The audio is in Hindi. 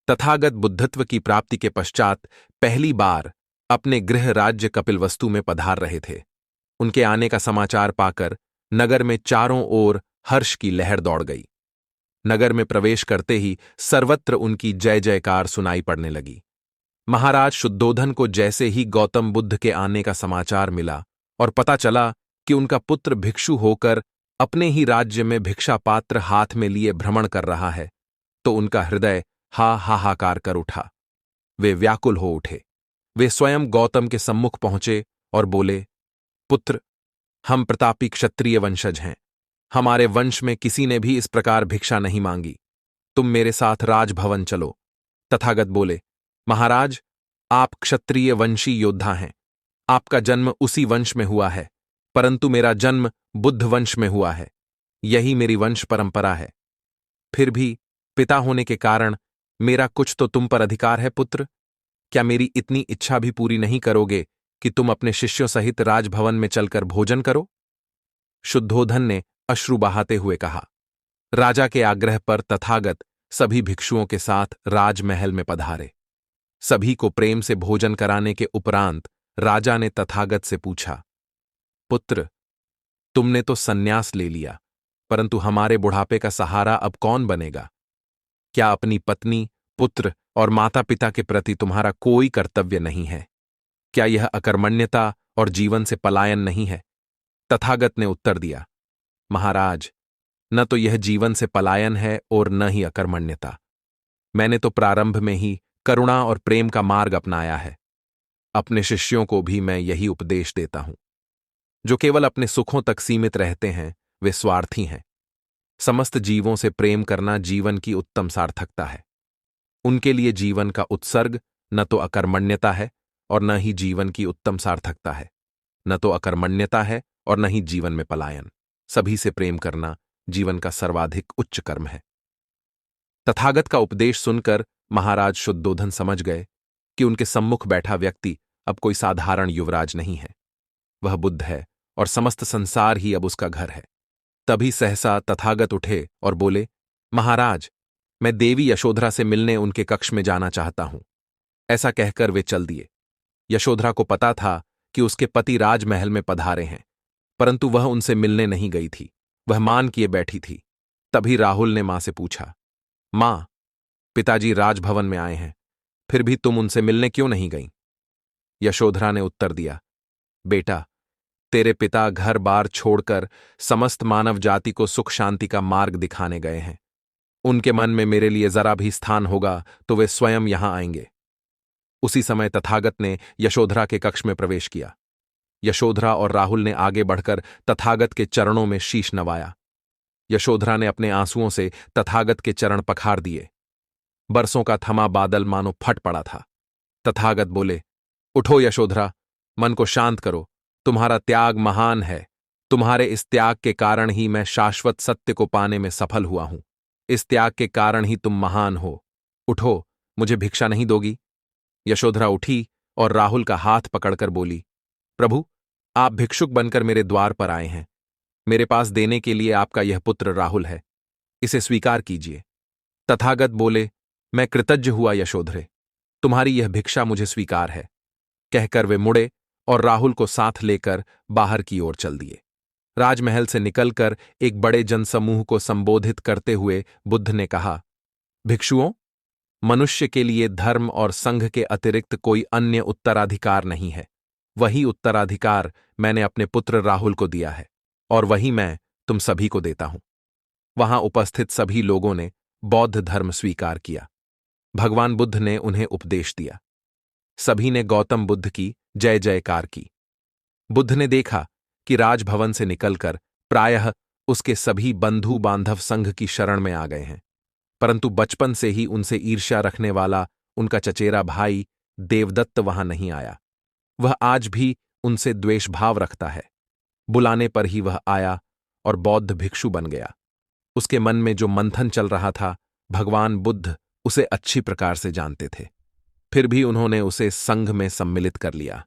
तथागत बुद्धत्व की प्राप्ति के पश्चात पहली बार अपने गृह राज्य कपिलवस्तु में पधार रहे थे। उनके आने का समाचार पाकर नगर में चारों ओर हर्ष की लहर दौड़ गई। नगर में प्रवेश करते ही सर्वत्र उनकी जय जयकार सुनाई पड़ने लगी। महाराज शुद्धोधन को जैसे ही गौतम बुद्ध के आने का समाचार मिला और पता चला कि उनका पुत्र भिक्षु होकर अपने ही राज्य में भिक्षा पात्र हाथ में लिए भ्रमण कर रहा है, तो उनका हृदय हाहाकार कर उठा। वे व्याकुल हो उठे। वे स्वयं गौतम के सम्मुख पहुंचे और बोले, पुत्र, हम प्रतापी क्षत्रिय वंशज हैं। हमारे वंश में किसी ने भी इस प्रकार भिक्षा नहीं मांगी। तुम मेरे साथ राजभवन चलो। तथागत बोले, महाराज, आप क्षत्रिय वंशी योद्धा हैं। आपका जन्म उसी वंश में हुआ है, परंतु मेरा जन्म बुद्ध वंश में हुआ है। यही मेरी वंश परंपरा है। फिर भी पिता होने के कारण मेरा कुछ तो तुम पर अधिकार है पुत्र। क्या मेरी इतनी इच्छा भी पूरी नहीं करोगे कि तुम अपने शिष्यों सहित राजभवन में चलकर भोजन करो? शुद्धोधन ने अश्रु बहाते हुए कहा। राजा के आग्रह पर तथागत सभी भिक्षुओं के साथ राजमहल में पधारे। सभी को प्रेम से भोजन कराने के उपरांत राजा ने तथागत से पूछा, पुत्र, तुमने तो संन्यास ले लिया, परंतु हमारे बुढ़ापे का सहारा अब कौन बनेगा? क्या अपनी पत्नी, पुत्र और माता पिता के प्रति तुम्हारा कोई कर्तव्य नहीं है? क्या यह अकर्मण्यता और जीवन से पलायन नहीं है? तथागत ने उत्तर दिया, महाराज, न तो यह जीवन से पलायन है और न ही अकर्मण्यता। मैंने तो प्रारंभ में ही करुणा और प्रेम का मार्ग अपनाया है। अपने शिष्यों को भी मैं यही उपदेश देता हूं। जो केवल अपने सुखों तक सीमित रहते हैं वे स्वार्थी हैं। समस्त जीवों से प्रेम करना जीवन की उत्तम सार्थकता है। उनके लिए जीवन का उत्सर्ग न तो अकर्मण्यता है और न ही जीवन की उत्तम सार्थकता है। न तो अकर्मण्यता है और न ही जीवन में पलायन। सभी से प्रेम करना जीवन का सर्वाधिक उच्च कर्म है। तथागत का उपदेश सुनकर महाराज शुद्धोधन समझ गए कि उनके सम्मुख बैठा व्यक्ति अब कोई साधारण युवराज नहीं है। वह बुद्ध है और समस्त संसार ही अब उसका घर है। तभी सहसा तथागत उठे और बोले, महाराज, मैं देवी यशोधरा से मिलने उनके कक्ष में जाना चाहता हूं। ऐसा कहकर वे चल दिए। यशोधरा को पता था कि उसके पति राजमहल में पधारे हैं, परंतु वह उनसे मिलने नहीं गई थी। वह मान किए बैठी थी। तभी राहुल ने मां से पूछा, मां, पिताजी राजभवन में आए हैं, फिर भी तुम उनसे मिलने क्यों नहीं गईं? यशोधरा ने उत्तर दिया, बेटा, तेरे पिता घर बार छोड़कर समस्त मानव जाति को सुख शांति का मार्ग दिखाने गए हैं। उनके मन में मेरे लिए जरा भी स्थान होगा तो वे स्वयं यहां आएंगे। उसी समय तथागत ने यशोधरा के कक्ष में प्रवेश किया। यशोधरा और राहुल ने आगे बढ़कर तथागत के चरणों में शीश नवाया। यशोधरा ने अपने आंसुओं से तथागत के चरण पखार दिए। बरसों का थमा बादल मानो फट पड़ा था। तथागत बोले, उठो यशोधरा, मन को शांत करो। तुम्हारा त्याग महान है। तुम्हारे इस त्याग के कारण ही मैं शाश्वत सत्य को पाने में सफल हुआ हूं। इस त्याग के कारण ही तुम महान हो। उठो, मुझे भिक्षा नहीं दोगी? यशोधरा उठी और राहुल का हाथ पकड़कर बोली, प्रभु, आप भिक्षुक बनकर मेरे द्वार पर आए हैं। मेरे पास देने के लिए आपका यह पुत्र राहुल है। इसे स्वीकार कीजिए। तथागत बोले, मैं कृतज्ञ हुआ यशोधरे, तुम्हारी यह भिक्षा मुझे स्वीकार है। कहकर वे मुड़े और राहुल को साथ लेकर बाहर की ओर चल दिए। राजमहल से निकलकर एक बड़े जनसमूह को संबोधित करते हुए बुद्ध ने कहा, भिक्षुओं, मनुष्य के लिए धर्म और संघ के अतिरिक्त कोई अन्य उत्तराधिकार नहीं है। वही उत्तराधिकार मैंने अपने पुत्र राहुल को दिया है और वही मैं तुम सभी को देता हूं। वहां उपस्थित सभी लोगों ने बौद्ध धर्म स्वीकार किया। भगवान बुद्ध ने उन्हें उपदेश दिया। सभी ने गौतम बुद्ध की जय जयकार की। बुद्ध ने देखा कि राजभवन से निकलकर प्रायः उसके सभी बंधु बांधव संघ की शरण में आ गए हैं, परंतु बचपन से ही उनसे ईर्ष्या रखने वाला उनका चचेरा भाई देवदत्त वहां नहीं आया। वह आज भी उनसे द्वेषभाव रखता है। बुलाने पर ही वह आया और बौद्ध भिक्षु बन गया। उसके मन में जो मंथन चल रहा था, भगवान बुद्ध उसे अच्छी प्रकार से जानते थे। फिर भी उन्होंने उसे संघ में सम्मिलित कर लिया।